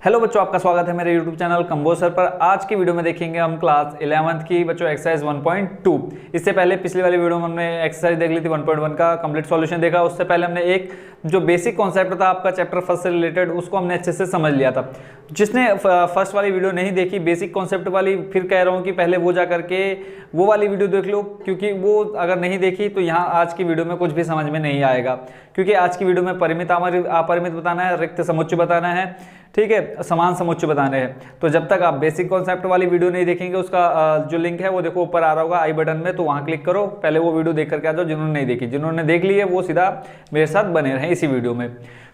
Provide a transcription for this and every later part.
Hello बच्चों, आपका स्वागत है मेरे YouTube चैनल कंबो सर पर। आज की वीडियो में देखेंगे हम क्लास 11th की बच्चों एक्सरसाइज 1.2। इससे पहले पिछली वाली वीडियो में हमने एक्सरसाइज देख ली थी 1.1 का कंप्लीट सॉल्यूशन देखा। उससे पहले हमने एक जो बेसिक कॉन्सेप्ट था आपका चैप्टर फर्स्ट से रिलेटेड, उसको हमने अच्छे से समझ लिया था। जिसने फर्स्ट वाली वीडियो नहीं देखी बेसिक कॉन्सेप्ट वाली, फिर कह रहा हूँ कि पहले वो जा करके वो वाली वीडियो देख लो, क्योंकि वो अगर नहीं देखी तो यहाँ आज की वीडियो में कुछ भी समझ में नहीं आएगा। क्योंकि आज की वीडियो में परिमित अपरिमित बताना है, रिक्त समुच्चय बताना है, ठीक है, समान समुच्चय बताने हैं। तो जब तक आप बेसिक कॉन्सेप्ट वाली वीडियो नहीं देखेंगे, उसका जो लिंक है वो देखो ऊपर आ रहा होगा आई बटन में, तो वहाँ क्लिक करो, पहले वो वीडियो देख करके आ जाओ। जिन्होंने नहीं देखी, जिन्होंने देख ली है वो सीधा मेरे साथ बने रहें इसी वीडियो में।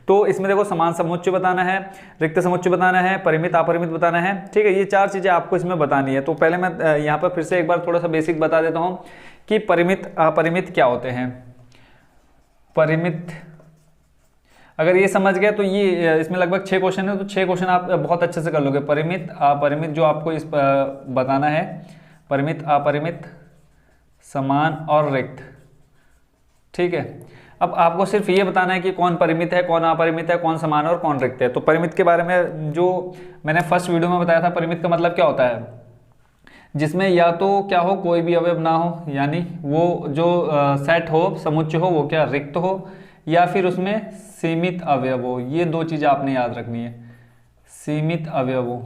तो इसमें देखो समान समुच्चय बताना है, रिक्त समुच्चय बताना है, परिमित अपरिमित बताना है, ठीक है। ये चार चीज़ें आपको इसमें बतानी है। तो पहले मैं यहाँ पर फिर से एक बार थोड़ा सा बेसिक बता देता हूँ कि परिमित अपरिमित क्या होते हैं। परिमित अगर ये समझ गए तो ये इसमें लगभग 6 क्वेश्चन है, तो 6 क्वेश्चन आप बहुत अच्छे से कर लोगे। परिमित अपरिमित जो आपको इस बताना है, परिमित अपरिमित, समान और रिक्त, ठीक है। अब आपको सिर्फ ये बताना है कि कौन परिमित है, कौन अपरिमित है, कौन समान और कौन रिक्त है। तो परिमित के बारे में जो मैंने फर्स्ट वीडियो में बताया था, परिमित का मतलब क्या होता है, जिसमें या तो क्या हो, कोई भी अवयव ना हो, यानी वो जो सेट हो, समुच्चय हो, वो क्या रिक्त हो, या फिर उसमें सीमित अवयव हो। ये दो चीज़ें आपने याद रखनी है। सीमित अवयव हो,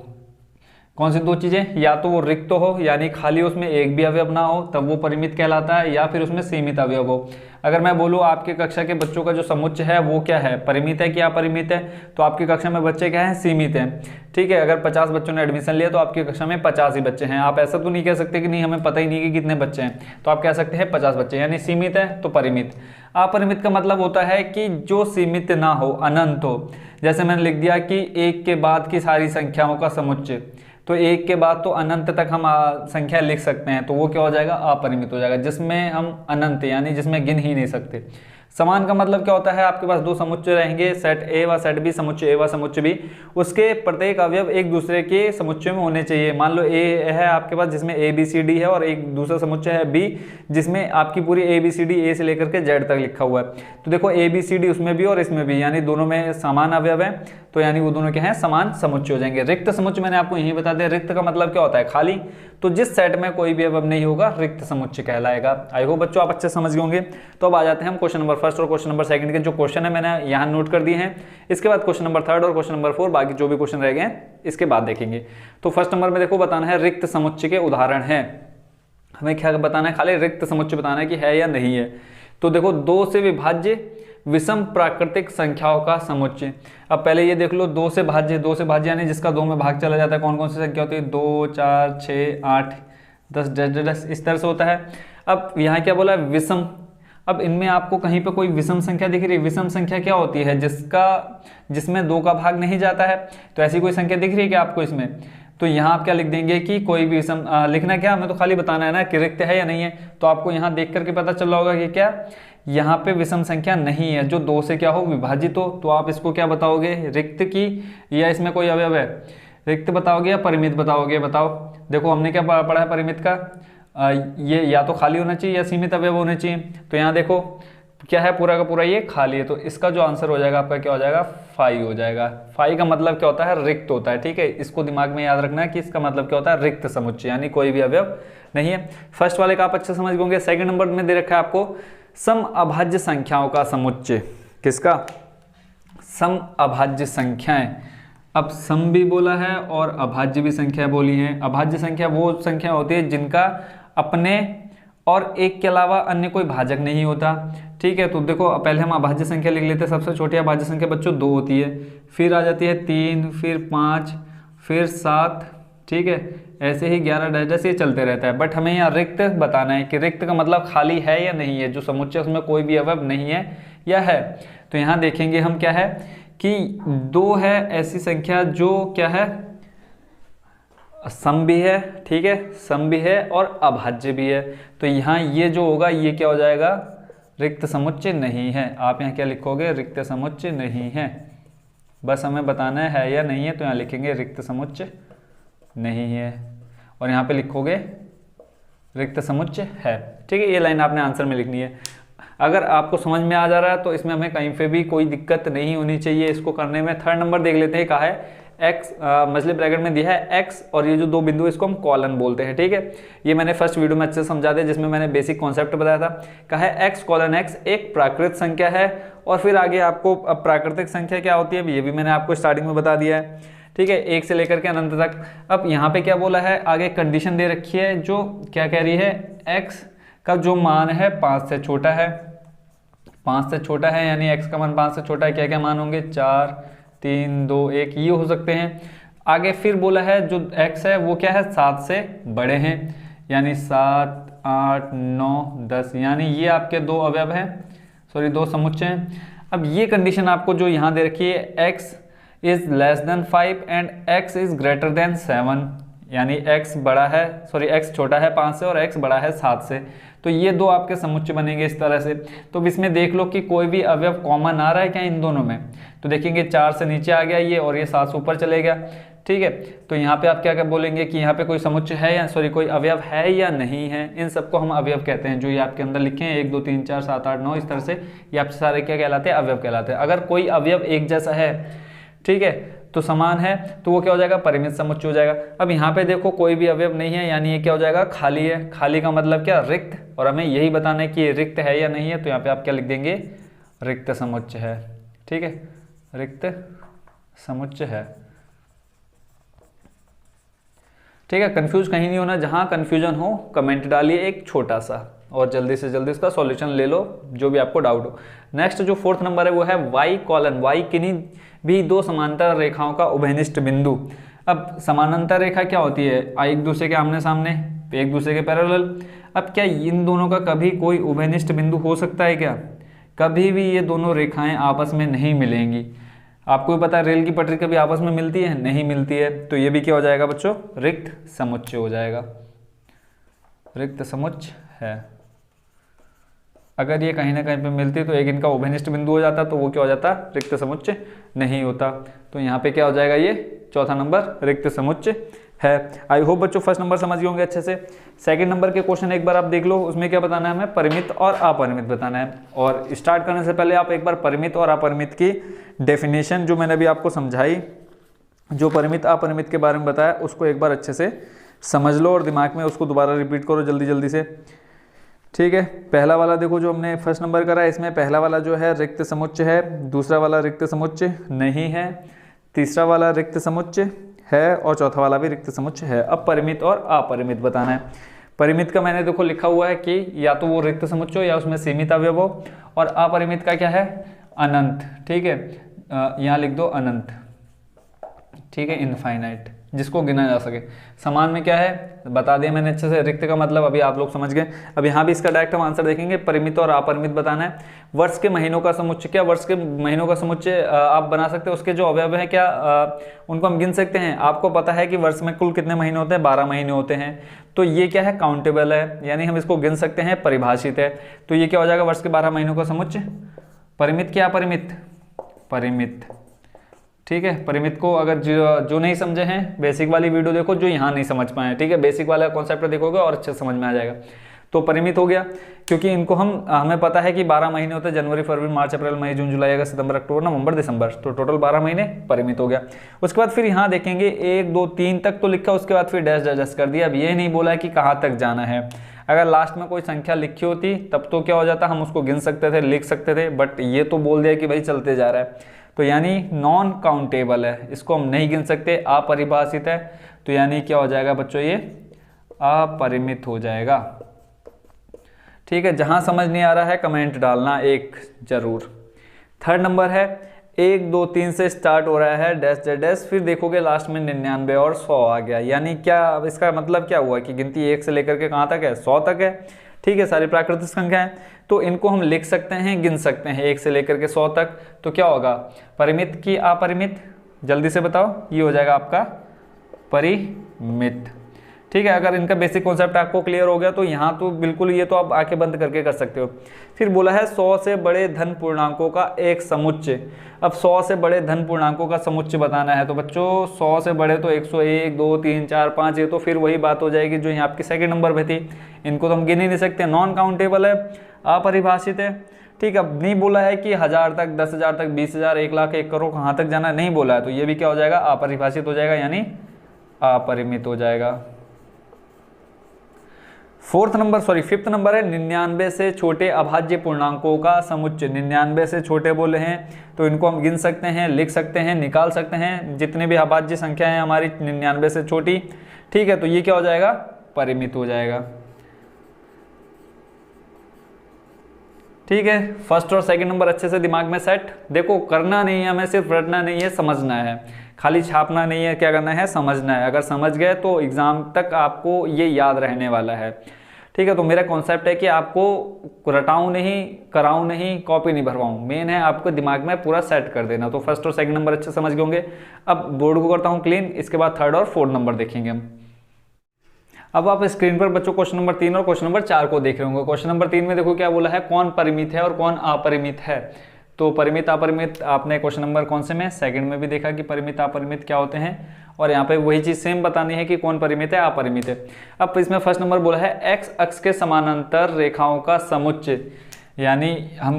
कौन सी दो चीज़ें, या तो वो रिक्त हो यानी खाली उसमें एक भी अवयव ना हो, तब वो परिमित कहलाता है, या फिर उसमें सीमित अवयव हो। अगर मैं बोलूँ आपके कक्षा के बच्चों का जो समुच्चय है वो क्या है, परिमित है कि अपरिमित है, तो आपकी कक्षा में बच्चे क्या हैं, सीमित हैं, ठीक है। अगर 50 बच्चों ने एडमिशन लिया तो आपकी कक्षा में 50 ही बच्चे हैं। आप ऐसा तो नहीं कह सकते कि नहीं हमें पता ही नहीं कि कितने बच्चे हैं, तो आप कह सकते हैं 50 बच्चे, यानी सीमित है तो परिमित। अपरिमित का मतलब होता है कि जो सीमित ना हो, अनंत हो। जैसे मैंने लिख दिया कि एक के बाद की सारी संख्याओं का समुच्चय, तो एक के बाद तो अनंत तक हम संख्या लिख सकते हैं, तो वो क्या हो जाएगा, अपरिमित हो जाएगा, जिसमें हम अनंत यानी जिसमें गिन ही नहीं सकते। समान का मतलब क्या होता है, आपके पास दो समुच्चय रहेंगे, सेट ए व सेट बी, समुच्चय ए व समुच्चय बी, उसके प्रत्येक अवयव एक दूसरे के समुच्चय में होने चाहिए। मान लो ए है आपके पास जिसमें ए बी सी डी है, और एक दूसरा समुच्चय है बी जिसमें आपकी पूरी ए बी सी डी, ए से लेकर के जेड तक लिखा हुआ है। तो देखो ए बी सी डी उसमें भी और इसमें भी, यानी दोनों में समान अवयव है, तो यानी वो दोनों क्या हैं, समान समुच्चय हो जाएंगे। रिक्त समुच्चय मैंने आपको यही बता दिया। रिक्त का मतलब क्या होता है, खाली। तो जिस सेट में कोई भी अवयव नहीं होगा रिक्त समुच्चय कहलाएगा। आई होप बच्चों आप अच्छे समझ गए होंगे। तो अब आ जाते हैं हम क्वेश्चन नंबर फर्स्ट और क्वेश्चन नंबर सेकंड के जो क्वेश्चन है मैंने यहाँ नोट कर दिए हैं। इसके बाद क्वेश्चन नंबर थर्ड और क्वेश्चन नंबर 4, बाकी जो भी क्वेश्चन रह गए हैं इसके बाद देखेंगे। तो फर्स्ट नंबर में देखो बताना है रिक्त समुच्चय के उदाहरण है। हमें क्या बताना है, खाली रिक्त समुच्चय बताना है कि है या नहीं है। तो देखो, 2 से विभाज्य विषम प्राकृतिक संख्याओं का समुच्चय। अब पहले ये देख लो, 2 से भाज्य, 2 से भाज्य यानी जिसका 2 में भाग चला जाता है। कौन कौन सी संख्या होती है, 2, 4, 6, 8, 10, 10 इस तरह से होता है। अब यहाँ क्या बोला है, विषम। अब इनमें आपको कहीं पे कोई विषम संख्या दिख रही है। विषम संख्या क्या होती है, जिसमें 2 का भाग नहीं जाता है। तो ऐसी कोई संख्या दिख रही है क्या आपको इसमें, तो यहाँ आप क्या लिख देंगे कि कोई भी विषम, लिखना क्या, हमें तो खाली बताना है ना कि रिक्त है या नहीं है। तो आपको यहाँ देख करके पता चल रहा होगा कि क्या यहाँ पे विषम संख्या नहीं है, जो 2 से क्या हो, विभाजित हो। तो आप इसको क्या बताओगे, रिक्त की, या इसमें कोई अवयव है, रिक्त बताओगे या परिमित बताओगे, बताओ। देखो हमने क्या पढ़ा है परिमित का, ये या तो खाली होना चाहिए या सीमित अवयव होने चाहिए। तो यहाँ देखो क्या है, पूरा का पूरा ये खाली है, तो इसका जो आंसर हो जाएगा आपका क्या हो जाएगा, फाई हो जाएगा। फाई का मतलब क्या होता है, रिक्त होता है, ठीक है। इसको दिमाग में याद रखना है कि इसका मतलब क्या होता है, रिक्त समुच्चय, यानी कोई भी अवयव नहीं है। फर्स्ट वाले का आप अच्छे समझ गए। सेकंड नंबर में दे रखा है आपको सम अभाज्य संख्याओं का समुच्चय। किसका, सम अभाज्य संख्याएं। अब सम भी बोला है और अभाज्य भी संख्या बोली है। अभाज्य संख्या वो संख्या होती है जिनका अपने और एक के अलावा अन्य कोई भाजक नहीं होता, ठीक है। तो देखो पहले हम अभाज्य संख्या लिख लेते हैं। सबसे छोटी अभाज्य संख्या बच्चों 2 होती है, फिर आ जाती है 3, फिर 5, फिर 7, ठीक है। ऐसे ही 11 जैसे ये चलते रहता है। बट हमें यहाँ रिक्त बताना है कि रिक्त का मतलब खाली है या नहीं है, जो समुच्चय उसमें कोई भी अवयव नहीं है या है। तो यहाँ देखेंगे हम क्या है कि 2 है ऐसी संख्या जो क्या है, सम भी है, ठीक है, सम भी है और अभाज्य भी है। तो यहाँ ये जो होगा ये क्या हो जाएगा, रिक्त समुच्चय नहीं है। आप यहाँ क्या लिखोगे, रिक्त समुच्चय नहीं है। बस हमें बताना है या नहीं है, तो यहाँ लिखेंगे रिक्त समुच्चय नहीं है, और यहाँ पे लिखोगे रिक्त समुच्चय है, ठीक है। ये लाइन आपने आंसर में लिखनी है। अगर आपको समझ में आ जा रहा है तो इसमें हमें कहीं पे भी कोई दिक्कत नहीं होनी चाहिए इसको करने में। थर्ड नंबर देख लेते हैं, कहा है एक्स मछली ब्रैकेट में दिया है एक्स, और ये जो दो बिंदु इसको हम कॉलन बोलते हैं, ठीक है। ये मैंने फर्स्ट वीडियो में अच्छे से समझा दिया, जिसमें मैंने बेसिक कॉन्सेप्ट बताया था। कहा है एक्स कॉलन एक्स एक प्राकृत संख्या है, और फिर आगे आपको अब प्राकृतिक संख्या क्या होती है ये भी मैंने आपको स्टार्टिंग में बता दिया है, ठीक है, एक से लेकर के अनंत तक। अब यहाँ पे क्या बोला है, आगे कंडीशन दे रखी है जो क्या कह रही है, एक्स का जो मान है 5 से छोटा है, 5 से छोटा है, यानी x का मान 5 से छोटा है। क्या क्या मान होंगे, 4, 3, 2, 1 ये हो सकते हैं। आगे फिर बोला है जो x है वो क्या है, 7 से बड़े हैं, यानी 7, 8, 9, 10, यानी ये आपके दो अवयव हैं, सॉरी दो समुच्चय हैं। अब ये कंडीशन आपको जो यहाँ दे रखी है, x is less than 5 and x is greater than 7, यानी x बड़ा है, सॉरी x छोटा है 5 से और x बड़ा है 7 से, तो ये दो आपके समुच्चय बनेंगे इस तरह से। तो अब इसमें देख लो कि कोई भी अवयव कॉमन आ रहा है क्या इन दोनों में, तो देखेंगे 4 से नीचे आ गया ये, और ये 7 से ऊपर चले गया, ठीक है। तो यहाँ पे आप क्या क्या बोलेंगे कि यहाँ पे कोई समुच्चय है या सॉरी कोई अवयव है या नहीं है, इन सबको हम अवयव कहते हैं। जो ये आपके अंदर लिखे हैं 1, 2, 3, 4, 7, 8, 9 इस तरह से, ये आपसे सारे क्या कहलाते हैं, अवयव कहलाते हैं। अगर कोई अवयव एक जैसा है, ठीक है, तो समान है, तो वो क्या हो जाएगा, परिमित समुच्चय हो जाएगा। अब यहाँ पे देखो कोई भी अवयव नहीं है, यानी ये क्या हो जाएगा, खाली है। खाली का मतलब क्या, रिक्त, और हमें यही बताना है कि ये रिक्त है या नहीं है, तो यहाँ पे आप क्या लिख देंगे, रिक्त समुच्चय है, ठीक है, रिक्त समुच्चय है, ठीक है। कंफ्यूज कहीं नहीं होना, जहां कंफ्यूजन हो कमेंट डालिए एक छोटा सा, और जल्दी से जल्दी उसका सॉल्यूशन ले लो जो भी आपको डाउट हो। नेक्स्ट जो 4th नंबर है वो है y कॉलन, y किन्हीं भी दो समांतर रेखाओं का उभयनिष्ठ बिंदु। अब समानांतर रेखा क्या होती है, एक दूसरे के आमने सामने, एक दूसरे के पैरेलल। अब क्या इन दोनों का कभी कोई उभयनिष्ठ बिंदु हो सकता है क्या, कभी भी ये दोनों रेखाएं आपस में नहीं मिलेंगी। आपको भी पता है रेल की पटरी कभी आपस में मिलती है, नहीं मिलती है, तो ये भी क्या हो जाएगा बच्चों, रिक्त समुच्चय हो जाएगा, रिक्त समुच्चय है। अगर ये कहीं ना कहीं पे मिलती तो एक इनका उभयनिष्ठ बिंदु हो जाता, तो वो क्या हो जाता, रिक्त समुच्चय नहीं होता। तो यहाँ पे क्या हो जाएगा, ये 4था नंबर रिक्त समुच्चय है। आई होप बच्चों फर्स्ट नंबर समझ गए होंगे अच्छे से। सेकंड नंबर के क्वेश्चन एक बार आप देख लो, उसमें क्या बताना है हमें, परिमित और अपरिमित बताना है। और स्टार्ट करने से पहले आप एक बार परिमित और अपरिमित की डेफिनेशन जो मैंने अभी आपको समझाई, जो परिमित अपरिमित के बारे में बताया, उसको एक बार अच्छे से समझ लो और दिमाग में उसको दोबारा रिपीट करो जल्दी जल्दी से, ठीक है। पहला वाला देखो जो हमने फर्स्ट नंबर करा है, इसमें पहला वाला जो है रिक्त समुच्चय है, दूसरा वाला रिक्त समुच्चय नहीं है, तीसरा वाला रिक्त समुच्चय है, और चौथा वाला भी रिक्त समुच्चय है। अब परिमित और अपरिमित बताना है। परिमित का मैंने देखो लिखा हुआ है कि या तो वो रिक्त समुच्चय हो या उसमें सीमित अवयव हो, और अपरिमित का क्या है, अनंत, ठीक है, यहाँ लिख दो अनंत, ठीक है, इनफाइनाइट, जिसको गिना जा सके। समान में क्या है बता दिया मैंने अच्छे से, रिक्त का मतलब अभी आप लोग समझ गए। अब यहाँ भी इसका डायरेक्ट हम आंसर देखेंगे, परिमित और अपरिमित बताना है। वर्ष के महीनों का समुच्चय, क्या वर्ष के महीनों का समुच्चय आप बना सकते हैं, उसके जो अवयव हैं क्या उनको हम गिन सकते हैं। आपको पता है कि वर्ष में कुल कितने महीने होते हैं, 12 महीने होते हैं, तो ये क्या है, काउंटेबल है, यानी हम इसको गिन सकते हैं, परिभाषित है। तो ये क्या हो जाएगा, वर्ष के 12 महीनों का समुच्चय। परिमित क्या, अपरिमित, परिमित, ठीक है। परिमित को अगर जो नहीं समझे हैं बेसिक वाली वीडियो देखो, जो यहाँ नहीं समझ पाए, ठीक है, बेसिक वाला कॉन्सेप्ट देखोगे और अच्छे समझ में आ जाएगा। तो परिमित हो गया, क्योंकि इनको हमें पता है कि 12 महीने होते हैं, जनवरी, फरवरी, मार्च, अप्रैल, मई, जून, जुलाई, अगस्त, सितंबर, अक्टूबर, नवंबर, दिसंबर, तो टोटल 12 महीने परिमित हो गया। उसके बाद फिर यहाँ देखेंगे 1, 2, 3 तक तो लिखा, उसके बाद फिर डैश डैश कर दिया। अब ये नहीं बोला है कि कहाँ तक जाना है। अगर लास्ट में कोई संख्या लिखी होती तब तो क्या हो जाता, हम उसको गिन सकते थे, लिख सकते थे, बट ये तो बोल दिया कि भाई चलते जा रहा है, तो यानी नॉन काउंटेबल है, इसको हम नहीं गिन सकते, अपरिभाषित है, तो यानी क्या हो जाएगा बच्चों, ये अपरिमित हो जाएगा, ठीक है। जहां समझ नहीं आ रहा है कमेंट डालना एक जरूर। थर्ड नंबर है 1, 2, 3 से स्टार्ट हो रहा है डैश डैश डैश, फिर देखोगे लास्ट में 99 और 100 आ गया, यानी क्या, अब इसका मतलब क्या हुआ कि गिनती 1 से लेकर के कहाँ तक है, 100 तक है, ठीक है। सारी प्राकृतिक संख्या है, तो इनको हम लिख सकते हैं, गिन सकते हैं 1 से लेकर के 100 तक। तो क्या होगा, परिमित की अपरिमित, जल्दी से बताओ, ये हो जाएगा आपका परिमित, ठीक है। अगर इनका बेसिक कॉन्सेप्ट आपको क्लियर हो गया तो यहाँ तो बिल्कुल ये तो आप आंखें बंद करके कर सकते हो। फिर बोला है 100 से बड़े धन पूर्णांकों का एक समुच्चय। अब 100 से बड़े धन पूर्णांकों का समुच्चय बताना है, तो बच्चों 100 से बड़े तो 101, 2, 3, 4, 5, ये तो फिर वही बात हो जाएगी जो यहाँ आपकी सेकंड नंबर पे थी। इनको तो हम गिन ही नहीं सकते, नॉन काउंटेबल है, अपरिभाषित है, ठीक है, अब नहीं बोला है कि 1000 तक, 10,000 तक, 20,000, 1,00,000, 1,00,00,000 कहाँ तक जाना, नहीं बोला है, तो ये भी क्या हो जाएगा, अपरिभाषित हो जाएगा, यानी अपरिमित हो जाएगा। फिफ्थ नंबर है 99 से छोटे अभाज्य पूर्णांकों का समुच्चय। 99 से छोटे बोले हैं तो इनको हम गिन सकते हैं, लिख सकते हैं, निकाल सकते हैं, जितने भी अभाज्य संख्या है हमारी 99 से छोटी, ठीक है, तो ये क्या हो जाएगा, परिमित हो जाएगा। ठीक है, फर्स्ट और सेकंड नंबर अच्छे से दिमाग में सेट। देखो करना नहीं है हमें, सिर्फ रटना नहीं है, समझना है, खाली छापना नहीं है, क्या करना है, समझना है। अगर समझ गए तो एग्जाम तक आपको ये याद रहने वाला है। ठीक है, तो मेरा कॉन्सेप्ट है कि आपको रटाऊं नहीं, कराऊं नहीं, कॉपी नहीं भरवाऊं, मेन है आपको दिमाग में पूरा सेट कर देना। तो फर्स्ट और सेकंड नंबर अच्छे समझ गए होंगे। अब बोर्ड को करता हूं क्लीन, इसके बाद थर्ड और फोर्थ नंबर देखेंगे हम। अब आप स्क्रीन पर बच्चों क्वेश्चन नंबर 3 और क्वेश्चन नंबर 4 को देख रहे होंगे। क्वेश्चन नंबर 3 में देखो क्या बोला है, कौन परिमित है और कौन अपरिमित है। तो परिमित अपरिमित आपने क्वेश्चन नंबर कौन से में, सेकंड में भी देखा कि परिमित अपरिमित क्या होते हैं, और यहाँ पे वही चीज सेम बतानी है कि कौन परिमित है अपरिमित है। अब इसमें फर्स्ट नंबर बोला है एक्स अक्ष के समानांतर रेखाओं का समुच्चय, यानी हम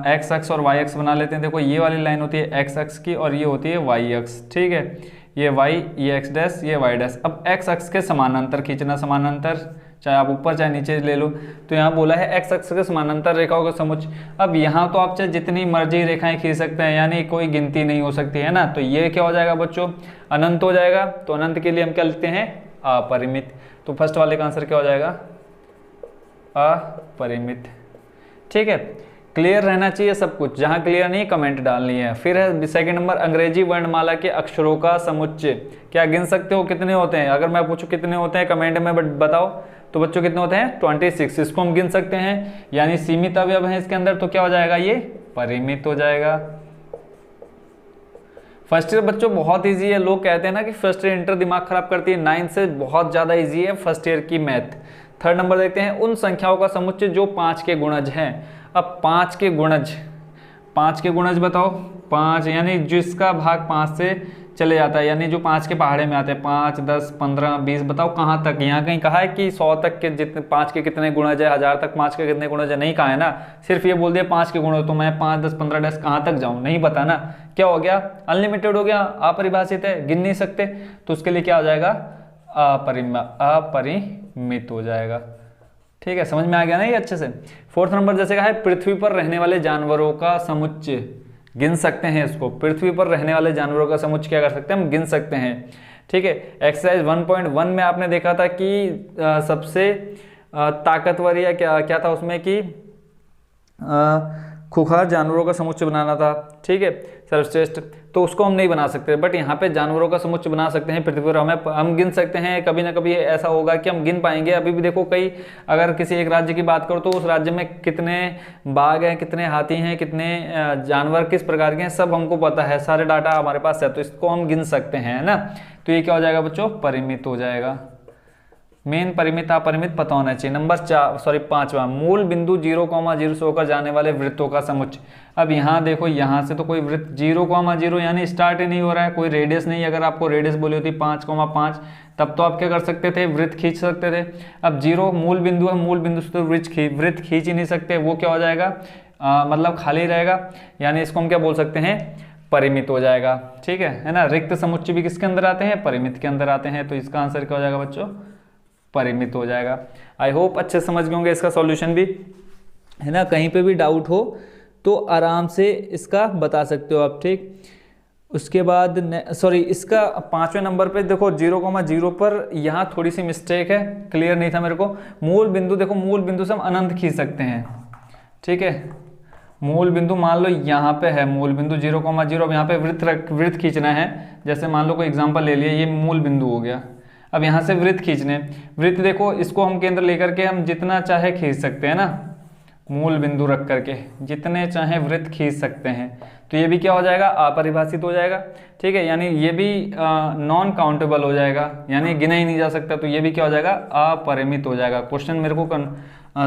एक्स अक्ष और वाई अक्ष बना लेते हैं। देखो ये वाली लाइन होती है एक्स अक्ष की और ये होती है वाई अक्ष, ठीक है, ये y, ये x डैश, ये y डैश। अब x अक्ष के समानांतर खींचना, समानांतर चाहे आप ऊपर चाहे नीचे ले लो। तो यहाँ बोला है x अक्ष के समानांतर रेखाओं का समुच्चय। अब यहाँ तो आप चाहे जितनी मर्जी रेखाएं खींच सकते हैं, यानी कोई गिनती नहीं हो सकती है ना। तो ये क्या हो जाएगा बच्चों, अनंत हो जाएगा। तो अनंत के लिए हम क्या लिखते हैं, अपरिमित। तो फर्स्ट वाले का आंसर क्या हो जाएगा, अपरिमित। ठीक है, क्लियर रहना चाहिए सब कुछ, जहां क्लियर नहीं कमेंट डालनी है। फिर है सेकंड नंबर, अंग्रेजी वर्णमाला के अक्षरों का समुच्चय। क्या गिन सकते हो कितने होते हैं, अगर मैं पूछूं कितने होते हैं कमेंट में बताओ, तो बच्चों कितने होते हैं, 26। इसको हम गिन सकते हैं, यानी सीमित अवयव है इसके अंदर, तो क्या हो जाएगा, ये परिमित हो जाएगा। फर्स्ट ईयर बच्चों बहुत ईजी है। लोग कहते हैं ना कि फर्स्ट ईयर इंटर दिमाग खराब करती है, 9 से बहुत ज्यादा ईजी है फर्स्ट ईयर की मैथ। थर्ड नंबर देखते हैं, उन संख्याओं का समुच्चय जो 5 के गुणज हैं। अब 5 के गुणज बताओ, 5 यानी जिसका भाग 5 से चले जाता है, यानी जो 5 के पहाड़े में आते हैं, 5, 10, 15, 20, बताओ कहाँ तक। यहाँ कहीं कहा है कि 100 तक के जितने 5 के कितने गुणज है, 1000 तक 5 के कितने गुणज है, नहीं कहा है ना। सिर्फ ये बोल दिया 5 के गुणज, तो मैं 5, 10, 15 डैश कहाँ तक जाऊँ, नहीं पता ना। क्या हो गया, अनलिमिटेड हो गया, अपरिभाषित है, गिन नहीं सकते। तो उसके लिए क्या हो जाएगा, अपरिमित हो जाएगा। ठीक है, समझ में आ गया ना ये अच्छे से। फोर्थ नंबर जैसे कहा है, पृथ्वी पर रहने वाले जानवरों का समुच्चय। गिन सकते हैं इसको, पृथ्वी पर रहने वाले जानवरों का समुच्चय क्या कर सकते हैं, हम गिन सकते हैं। ठीक है, एक्सरसाइज 1.1 में आपने देखा था कि सबसे ताकतवर या क्या था उसमें कि खुखार जानवरों का समुच्चय बनाना था। ठीक है, सर्वश्रेष्ठ, तो उसको हम नहीं बना सकते, बट यहाँ पे जानवरों का समुच्चय बना सकते हैं पृथ्वी पर। हम गिन सकते हैं, कभी ना कभी ऐसा होगा कि हम गिन पाएंगे। अभी भी देखो कई, अगर किसी एक राज्य की बात करो तो उस राज्य में कितने बाघ हैं, कितने हाथी हैं, कितने जानवर किस प्रकार के हैं, सब हमको पता है, सारे डाटा हमारे पास है, तो इसको हम गिन सकते हैं ना। तो ये क्या हो जाएगा बच्चों, परिमित हो जाएगा। मेन परिमित अपरिमित पता होना चाहिए। नंबर 5वां, मूल बिंदु 0,0 से होकर जाने वाले वृत्तों का समुच्चय। अब यहाँ देखो, यहाँ से तो कोई वृत्त 0,0 यानी स्टार्ट ही नहीं हो रहा है, कोई रेडियस नहीं। अगर आपको रेडियस बोली होती 5,5 तब तो आप क्या कर सकते थे, वृत्त खींच सकते थे। अब 0 मूल बिंदु है, मूल बिंदु से तो वृत्त खींच ही नहीं सकते, वो क्या हो जाएगा, मतलब खाली रहेगा, यानी इसको हम क्या बोल सकते हैं, परिमित हो जाएगा। ठीक है ना। रिक्त समुच्चय भी किसके अंदर आते हैं, परिमित के अंदर आते हैं। तो इसका आंसर क्या हो जाएगा बच्चों, परिमित हो जाएगा। आई होप अच्छे समझ गए होंगे। इसका सॉल्यूशन भी है ना, कहीं पे भी डाउट हो तो आराम से इसका बता सकते हो आप। ठीक, उसके बाद इसका 5वें नंबर पे देखो 0,0 पर यहाँ थोड़ी सी मिस्टेक है, क्लियर नहीं था मेरे को। मूल बिंदु देखो, मूल बिंदु से हम अनंत खींच सकते हैं। ठीक है, मूल बिंदु मान लो यहाँ पे है, मूल बिंदु 0,0, अब यहाँ पे वृत्त खींचना है। जैसे मान लो कोई एग्जाम्पल ले लिया, ये मूल बिंदु हो गया। अब यहाँ से वृत्त खींचने, वृत्त देखो इसको हम केंद्र लेकर के हम जितना चाहे खींच सकते हैं ना, मूल बिंदु रख करके जितने चाहे वृत्त खींच सकते हैं। तो ये भी क्या हो जाएगा, अपरिभाषित हो जाएगा। ठीक है, यानी ये भी नॉन काउंटेबल हो जाएगा, यानी गिना ही नहीं जा सकता। तो ये भी क्या हो जाएगा, अपरिमित हो जाएगा। क्वेश्चन मेरे को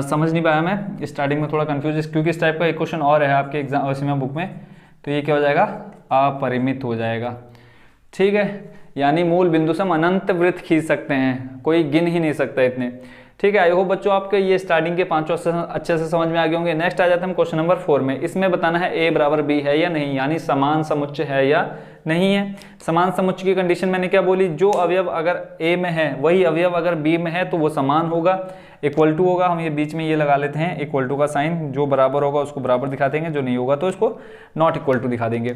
समझ नहीं पाया, मैं स्टार्टिंग में थोड़ा कंफ्यूज, क्योंकि इस टाइप का एक क्वेश्चन और है आपके एग्जाम उसमें बुक में। तो ये क्या हो जाएगा, अपरिमित हो जाएगा। ठीक है, यानी मूल बिंदु से हम अनंत वृत्त खींच सकते हैं, कोई गिन ही नहीं सकता इतने। ठीक है। आई होप बच्चों आपके ये स्टार्टिंग के पांचों अच्छे से समझ में आ गए होंगे। नेक्स्ट आ जाते हैं हम क्वेश्चन नंबर 4 में। इसमें बताना है ए बराबर बी है या नहीं, यानी समान समुच्चय है या नहीं है। समान समुच्चय की कंडीशन मैंने क्या बोली, जो अवयव अगर ए में है वही अवयव अगर बी में है तो वो समान होगा, इक्वल टू होगा। हम ये बीच में ये लगा लेते हैं इक्वल टू का साइन, जो बराबर होगा उसको बराबर दिखा देंगे, जो नहीं होगा तो इसको नॉट इक्वल टू दिखा देंगे।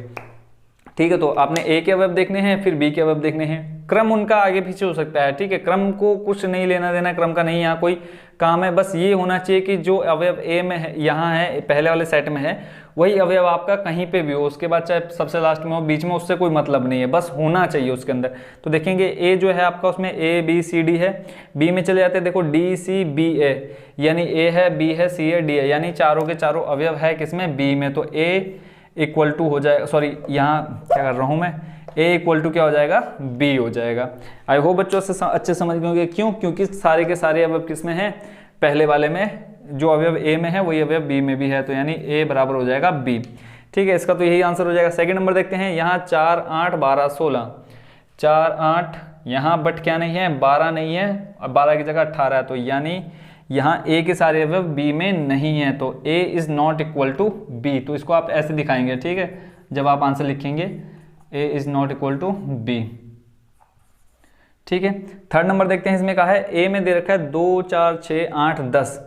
ठीक है, तो आपने ए के अवयव देखने हैं, फिर बी के अवयव देखने हैं। क्रम उनका आगे पीछे हो सकता है, ठीक है, क्रम को कुछ नहीं लेना देना, क्रम का नहीं यहाँ कोई काम है। बस ये होना चाहिए कि जो अवयव ए में है, यहाँ है पहले वाले सेट में है, वही अवयव आपका कहीं पे भी हो, उसके बाद चाहे सबसे लास्ट में हो, बीच में, उससे कोई मतलब नहीं है, बस होना चाहिए उसके अंदर। तो देखेंगे ए जो है आपका उसमें ए बी सी डी है, बी में चले जाते हैं, देखो डी सी बी ए, यानी ए है बी है सी है डी है, यानी चारों के चारों अवयव है किसमें, बी में। तो ए इक्वल टू हो जाएगा, सॉरी यहाँ क्या कर रहा हूँ मैं, ए इक्वल टू क्या हो जाएगा, बी हो जाएगा। आई होप बच्चों से अच्छे समझ गए होंगे। क्यों, क्योंकि सारे के सारे अवयव किस में है, पहले वाले में, जो अवयव ए में है वही अवयव बी में भी है, तो यानी ए बराबर हो जाएगा बी। ठीक है, इसका तो यही आंसर हो जाएगा। सेकंड नंबर देखते हैं, यहाँ 4 8 12 16, 4 8 यहाँ बट क्या नहीं है, 12 नहीं है, और 12 की जगह 18 है, तो यानी यहाँ ए के सारे अवयव बी में नहीं है, तो A is not equal to B. तो इसको आप ऐसे दिखाएंगे, ठीक है, जब आप आंसर लिखेंगे A is not equal to B. ठीक है, थर्ड नंबर देखते हैं, इसमें कहा है ए में दे रखा है 2 4 6 8 10,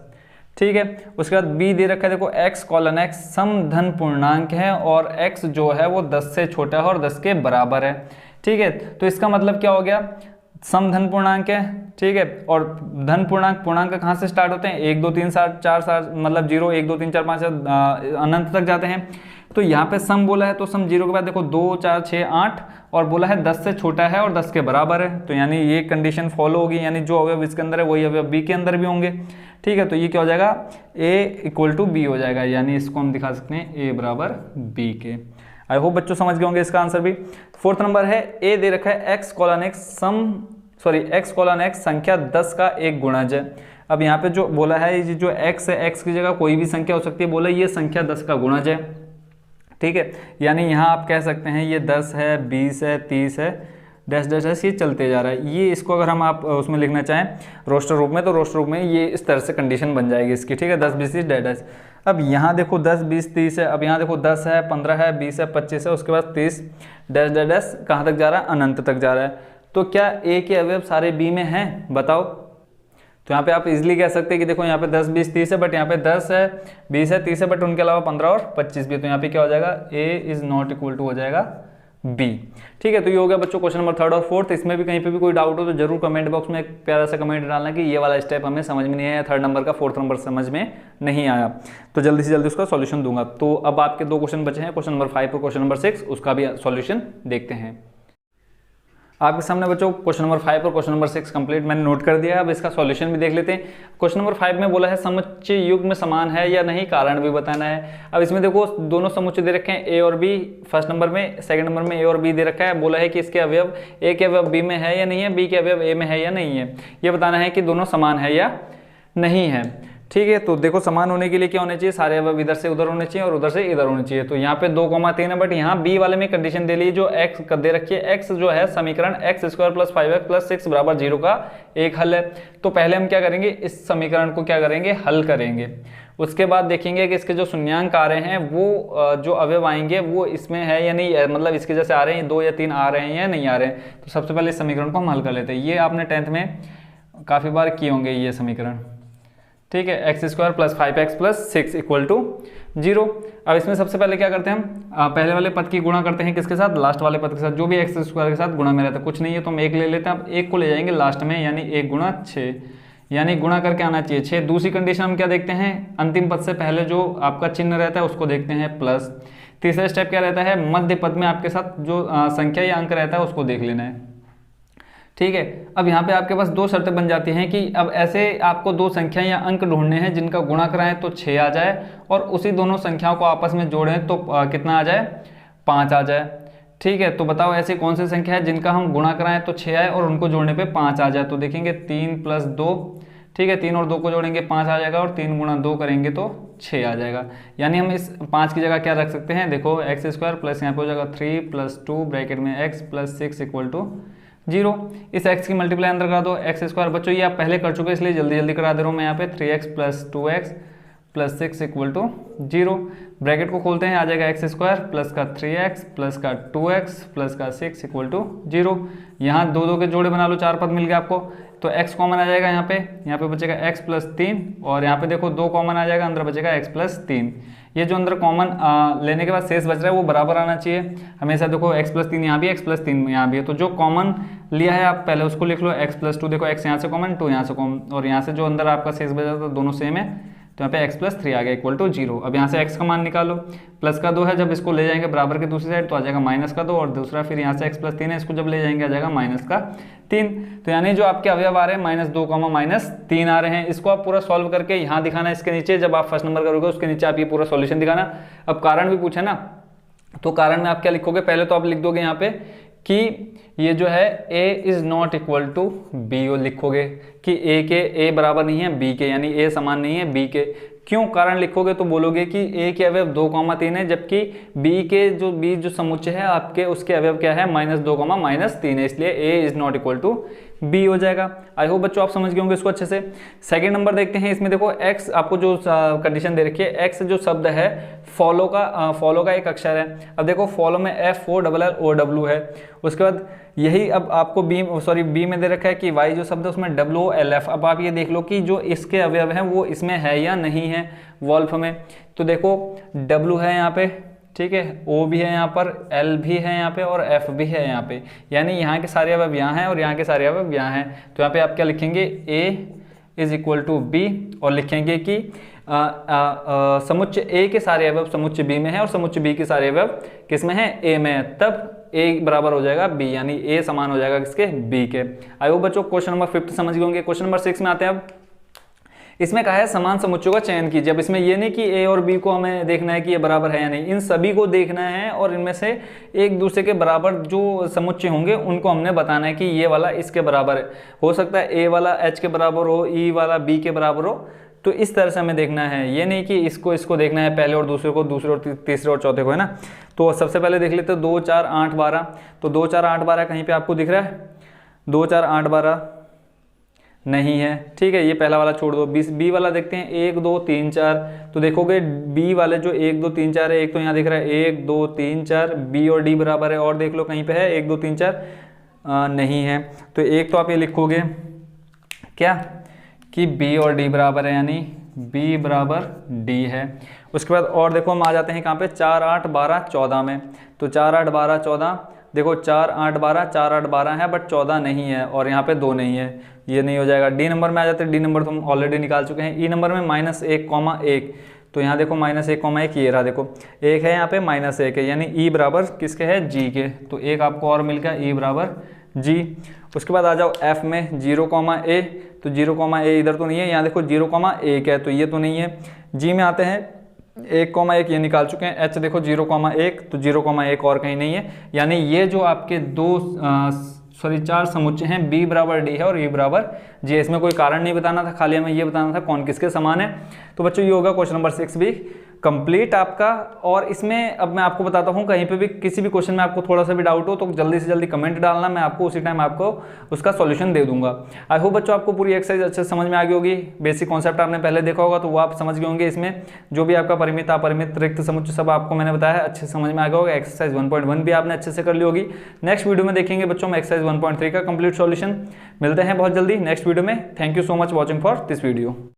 ठीक है, उसके बाद बी दे रखा है, देखो x कॉलन x सम धन पूर्णांक है और x जो है वो 10 से छोटा है और 10 के बराबर है। ठीक है, तो इसका मतलब क्या हो गया, सम धन पूर्णांक है, ठीक है, और धन पूर्णांक, पूर्णांक कहाँ से स्टार्ट होते हैं, 1 2 3 7 4 7, मतलब 0 1 2 3 4 5 अनंत तक जाते हैं। तो यहाँ पे सम बोला है, तो सम 0 के बाद देखो 2 4 6 8, और बोला है 10 से छोटा है और 10 के बराबर है, तो यानी ये कंडीशन फॉलो होगी, यानी जो अवयव इसके अंदर है वही अवयव बी के अंदर भी होंगे। ठीक है, तो ये क्या हो जाएगा, ए इक्वल टू बी हो जाएगा, यानी इसको हम दिखा सकते हैं ए बराबर बी के। आई होप बच्चों समझ गए होंगे इसका आंसर भी। फोर्थ नंबर है, ए दे रखा है x कॉलन x संख्या 10 का एक गुणज है। अब यहाँ पे जो बोला है, ये जो x है, x की जगह कोई भी संख्या हो सकती है, बोला ये संख्या 10 का गुणज है। ठीक है, यानी यहाँ आप कह सकते हैं ये 10 है 20 है 30 है डैश डैश डैश, ये चलते जा रहा है। ये इसको अगर हम आप उसमें लिखना चाहें रोस्टर रूप में, तो रोस्टर रूप में ये इस तरह से कंडीशन बन जाएगी इसकी। ठीक है, 10 20 30 डैश डैश। अब यहाँ देखो 10 20 30 है, अब यहाँ देखो 10 है 15 है 20 है 25 है, उसके बाद 30 डैश डैश डैश, कहाँ तक जा रहा है, अनंत तक जा रहा है। तो क्या ए के अवयव सारे बी में हैं, बताओ। तो यहाँ पे आप इजीली कह सकते हैं कि देखो यहाँ पे 10 20 30 है, बट यहाँ पे 10 है 20 है 30 है, बट उनके अलावा 15 और 25 भी है, तो यहाँ पे क्या हो जाएगा, ए इज नॉट इक्वल टू हो जाएगा बी। ठीक है, तो ये हो गया बच्चों क्वेश्चन नंबर 3 और 4। इसमें भी कहीं पे भी कोई डाउट हो तो जरूर कमेंट बॉक्स में एक प्यारा सा कमेंट डालना कि ये वाला स्टेप हमें समझ में नहीं आया, 3rd नंबर का 4th नंबर समझ में नहीं आया, तो जल्दी से जल्दी उसका सॉल्यूशन दूंगा। तो अब आपके 2 क्वेश्चन बचे हैं, क्वेश्चन नंबर 5 और क्वेश्चन नंबर 6, उसका भी सॉल्यूशन देखते हैं। आपके सामने बच्चों क्वेश्चन नंबर 5 और क्वेश्चन नंबर 6 कंप्लीट मैंने नोट कर दिया है। अब इसका सॉल्यूशन भी देख लेते हैं। क्वेश्चन नंबर 5 में बोला है समुच्चय युग्म समान है या नहीं, कारण भी बताना है। अब इसमें देखो दोनों समुच्चय दे रखे हैं ए और बी, फर्स्ट नंबर में, सेकंड नंबर में ए और बी दे रखा है। बोला है कि इसके अवयव ए के अवयव बी में है या नहीं है, बी के अवयव ए में है या नहीं है, ये बताना है कि दोनों समान है या नहीं है। ठीक है, तो देखो समान होने के लिए क्या होने चाहिए, सारे अवयव इधर से उधर होने चाहिए और उधर से इधर होने चाहिए। तो यहाँ पे 2,3 है, बट यहाँ बी वाले में कंडीशन दे ली जो x दे रखी है, x जो है समीकरण x² + 5x + 6 = 0 का एक हल है। तो पहले हम क्या करेंगे, इस समीकरण को क्या करेंगे, हल करेंगे। उसके बाद देखेंगे कि इसके जो शून्यांक आ रहे हैं वो जो अवयव आएंगे वो इसमें है या नहीं, मतलब इसके जैसे आ रहे हैं 2 या 3 आ रहे हैं या नहीं आ रहे हैं। तो सबसे पहले इस समीकरण को हम हल कर लेते हैं। ये आपने 10th में काफ़ी बार किए होंगे ये समीकरण। ठीक है, x² + 5x + 6 = 0। अब इसमें सबसे पहले क्या करते हैं हम, पहले वाले पद की गुणा करते हैं किसके साथ, लास्ट वाले पद के साथ, जो भी x² के साथ गुणा में रहता है। कुछ नहीं है तो हम 1 ले लेते हैं। अब 1 को ले जाएंगे लास्ट में, यानी 1 × 6, यानी गुणा करके आना चाहिए 6। दूसरी कंडीशन हम क्या देखते हैं, अंतिम पद से पहले जो आपका चिन्ह रहता है उसको देखते हैं प्लस। तीसरा स्टेप क्या रहता है, मध्य पद में आपके साथ जो संख्या या अंक रहता है उसको देख लेना है। ठीक है, अब यहाँ पे आपके पास 2 शर्तें बन जाती हैं कि अब ऐसे आपको 2 संख्या या अंक ढूंढने हैं जिनका गुणा कराएं तो 6 आ जाए, और उसी दोनों संख्याओं को आपस में जोड़ें तो कितना आ जाए, 5 आ जाए। ठीक है, तो बताओ ऐसी कौन सी संख्या है जिनका हम गुणा कराएं तो 6 आए और उनको जोड़ने पे 5 आ जाए। तो देखेंगे 3 + 2, ठीक है, 3 और 2 को जोड़ेंगे 5 आ जाएगा, और 3 × 2 करेंगे तो 6 आ जाएगा। यानी हम इस 5 की जगह क्या रख सकते हैं, देखो x² प्लस यहाँ पे हो जाएगा 3 + 2 ब्रैकेट में x + 6 = 0। इस x की मल्टीप्लाई अंदर करा दो, एक्स स्क्वायर। बच्चों ये आप पहले कर चुके हैं इसलिए जल्दी जल्दी करा दे रहा हूँ मैं यहाँ पे। 3x plus 2x plus 6 equal to 0। Bracket को खोलते हैं, आ जाएगा एक्स स्क्वायर प्लस का 3x प्लस का 2x प्लस का 6 इक्वल टू 0। यहाँ दो दो के जोड़े बना लो, 4 पद मिल गए आपको, तो x कॉमन आ जाएगा यहाँ पे बचेगा x प्लस 3, और यहाँ पे देखो 2 कॉमन आ जाएगा, अंदर बचेगा x प्लस 3। ये जो अंदर कॉमन लेने के बाद शेष बच रहा है वो बराबर आना चाहिए हमेशा। देखो x प्लस 3 यहाँ भी, x प्लस 3 यहाँ भी है, तो जो कॉमन लिया है आप पहले उसको लिख लो। x प्लस 2, देखो x यहाँ से कॉमन, 2 यहाँ से कॉमन, और यहाँ से जो अंदर आपका शेष बचा था दोनों सेम है, तो यहाँ पे x प्लस 3 आ गया इक्वल टू 0। अब यहाँ से x का मान निकालो, प्लस का 2 है, जब इसको ले जाएंगे बराबर की दूसरी साइड तो आ जाएगा माइनस का 2, और दूसरा फिर यहाँ से x प्लस 3 है, इसको जब ले जाएंगे आ जाएगा माइनस का 3। तो यानी जो आपके अवयव आ रहे हैं -2, -3 आ रहे हैं। इसको आप पूरा सॉल्व करके यहाँ दिखाना है इसके नीचे, जब आप फर्स्ट नंबर करोगे उसके नीचे आप ये पूरा सॉल्यूशन दिखाना। अब कारण भी पूछे ना, तो कारण में आप क्या लिखोगे, पहले तो आप लिख दोगे यहाँ पे कि ये जो है a is not equal to b, लिखोगे कि a बराबर नहीं है b के, यानी a समान नहीं है b के। क्यों कारण लिखोगे तो बोलोगे कि a के अवयव 2, 3 है, जबकि b जो समुच्चय है आपके उसके अवयव क्या है -2, -3 है, इसलिए a is not equal to b हो जाएगा। आई होप बच्चों आप समझ गए होंगे इसको अच्छे से। सेकंड नंबर देखते हैं, इसमें देखो x आपको जो कंडीशन दे रखी है, x जो शब्द है फॉलो का एक अक्षर है। अब देखो फॉलो में FOLLOW है, उसके बाद यही अब आपको बी में दे रखा है कि y जो शब्द है उसमें WOLF। अब आप ये देख लो कि जो इसके अवयव हैं वो इसमें है या नहीं है वॉल्फ में। तो देखो W है यहाँ पे, ठीक है, O भी है यहाँ पर, L भी है यहाँ पे, और F भी है यहाँ पे, यानी यहाँ के सारे अवयव यहाँ हैं और यहाँ के सारे अवयव यहाँ हैं। तो यहाँ पे आप क्या लिखेंगे, A is equal to B, और लिखेंगे कि समुच्चय A के सारे अवयव समुच्चय B में है और समुच्चय B के सारे अवयव किस में है, A में है, तब A बराबर हो जाएगा B, यानी A समान हो जाएगा किसके, B के। आई होप बच्चों क्वेश्चन नंबर 5 समझ गए होंगे। क्वेश्चन नंबर 6 में आते हैं। अब इसमें कहा है समान समुच्चयों का चयन कीजिए। अब इसमें ये नहीं कि A और B को हमें देखना है कि ये बराबर है या नहीं, इन सभी को देखना है और इनमें से एक दूसरे के बराबर जो समुच्चय होंगे उनको हमने बताना है कि ये वाला इसके बराबर है। हो सकता है A वाला H के बराबर हो, E वाला B के बराबर हो, तो इस तरह से हमें देखना है, ये नहीं कि इसको देखना है पहले और दूसरे को, दूसरे और तीसरे और चौथे को, है ना। तो सबसे पहले देख लेते हैं 2, 4, 8, 12। तो 2, 4, 8, 12 कहीं पे आपको दिख रहा है, 2, 4, 8, 12 नहीं है, ठीक है, ये पहला वाला छोड़ दो। बी वाला देखते हैं, 1, 2, 3, 4। तो देखोगे बी वाले जो 1, 2, 3, 4 है, एक तो यहाँ दिख रहा है 1, 2, 3, 4, बी और डी बराबर है, और देख लो कहीं पे है 1, 2, 3, 4 नहीं है। तो एक तो आप ये लिखोगे क्या कि बी और डी बराबर है, यानी बी बराबर डी है। उसके बाद और देखो हम आ जाते हैं कहाँ पे, 4, 8, 12, 14 में। तो 4, 8, 12, 14, देखो 4, 8, 12, 4, 8, 12 है, बट 14 नहीं है, और यहाँ पे 2 नहीं है, ये नहीं हो जाएगा। डी नंबर में आ जाते हैं, डी नंबर तो हम ऑलरेडी निकाल चुके हैं। ई नंबर में -1, तो यहाँ देखो -1, ये रहा, देखो 1 है यहाँ पे, -1 है, यानी ई बराबर किसके है, जी के। तो एक आपको और मिल गया, ई बराबर जी। उसके बाद आ जाओ एफ में 0, A, तो 0, A इधर तो नहीं है, यहाँ देखो 0, 1 है, तो ये तो नहीं है। जी में आते हैं 1, ये निकाल चुके हैं। एच देखो 0, 1, तो 0, 1 और कहीं नहीं है, यानी ये जो आपके 4 समुच्चय हैं, बी बराबर डी है और ई बराबर जी। इसमें कोई कारण नहीं बताना था, खाली हमें ये बताना था कौन किसके समान है। तो बच्चों ये होगा क्वेश्चन नंबर 6 भी कंप्लीट आपका। और इसमें अब मैं आपको बताता हूँ, कहीं पे भी किसी भी क्वेश्चन में आपको थोड़ा सा भी डाउट हो तो जल्दी से जल्दी कमेंट डालना, मैं आपको उसी टाइम आपको उसका सॉल्यूशन दे दूंगा। आई होप बच्चों आपको पूरी एक्सरसाइज अच्छे से समझ में आ गई होगी। बेसिक कॉन्सेप्ट आपने पहले देखा होगा तो वो आप समझ गए होंगे। इसमें जो भी आपका परिमित, अपरिमित, रिक्त समुच्चय सब आपको मैंने बताया अच्छे से समझ में आ गया होगा। एक्सरसाइज 1.1 भी आपने अच्छे से कर ली होगी। नेक्स्ट वीडियो में देखेंगे बच्चों हम एक्सरसाइज 1.3 का कंप्लीट सॉल्यूशन। मिलते हैं बहुत जल्दी नेक्स्ट वीडियो में। Thank you so much watching for this video.